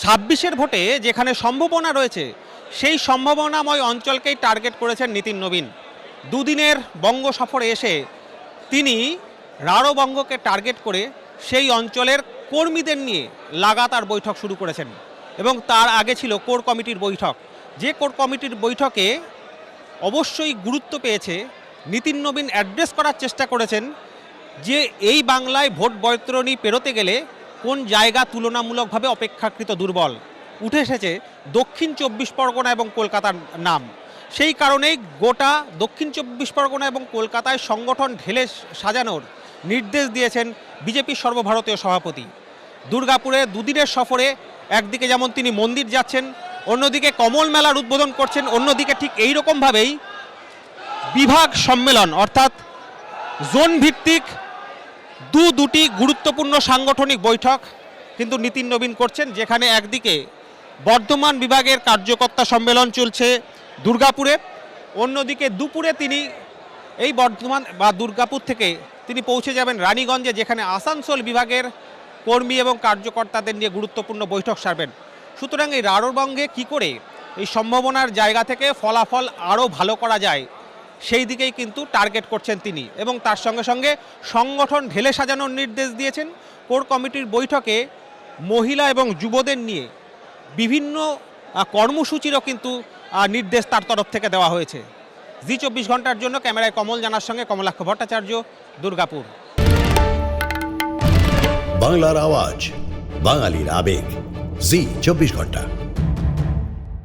ছাব্বিশের ভোটে যেখানে সম্ভাবনা রয়েছে সেই সম্ভাবনাময় অঞ্চলকেই টার্গেট করেছেন নিতিন নবীন। দুদিনের বঙ্গ সফরে এসে তিনি রাঢ়বঙ্গকে টার্গেট করে সেই অঞ্চলের কর্মীদের নিয়ে লাগাতার বৈঠক শুরু করেছেন এবং তার আগে ছিল কোর কমিটির বৈঠক। যে কোর কমিটির বৈঠকে অবশ্যই গুরুত্ব পেয়েছে, নিতিন নবীন অ্যাড্রেস করার চেষ্টা করেছেন যে এই বাংলায় ভোট বৈতরণী পেরোতে গেলে কোন জায়গা তুলনামূলকভাবে অপেক্ষাকৃত দুর্বল। উঠে এসেছে দক্ষিণ 24 পরগনা এবং কলকাতার নাম। সেই কারণেই গোটা দক্ষিণ 24 পরগনা এবং কলকাতায় সংগঠন ঢেলে সাজানোর নির্দেশ দিয়েছেন বিজেপির সর্বভারতীয় সভাপতি। দুর্গাপুরে দুদিনের সফরে একদিকে যেমন তিনি মন্দির যাচ্ছেন, অন্যদিকে কমল মেলার উদ্বোধন করছেন, অন্যদিকে ঠিক এই রকমভাবেই বিভাগ সম্মেলন অর্থাৎ জোন ভিত্তিক দুটি গুরুত্বপূর্ণ সাংগঠনিক বৈঠক কিন্তু নিতিন নবীন করছেন। যেখানে একদিকে বর্ধমান বিভাগের কার্যকর্তা সম্মেলন চলছে দুর্গাপুরে, অন্যদিকে দুপুরে তিনি এই বর্ধমান বা দুর্গাপুর থেকে তিনি পৌঁছে যাবেন রানীগঞ্জে, যেখানে আসানসোল বিভাগের কর্মী এবং কার্যকর্তাদের নিয়ে গুরুত্বপূর্ণ বৈঠক সারবেন। সুতরাং এই রাঢ়বঙ্গে কী করে এই সম্ভাবনার জায়গা থেকে ফলাফল আরও ভালো করা যায় সেই দিকেই কিন্তু টার্গেট করছেন তিনি এবং তার সঙ্গে সঙ্গে সংগঠন ঢেলে সাজানোর নির্দেশ দিয়েছেন। কোর কমিটির বৈঠকে মহিলা এবং যুবদের নিয়ে বিভিন্ন কর্মসূচিরও কিন্তু নির্দেশ তার তরফ থেকে দেওয়া হয়েছে। জি 24 ঘন্টার জন্য ক্যামেরায় কমল জানার সঙ্গে কমলাক্ষ ভট্টাচার্য, দুর্গাপুর। বাংলার আওয়াজ, বাঙালির আবেগ, জি 24 ঘন্টা।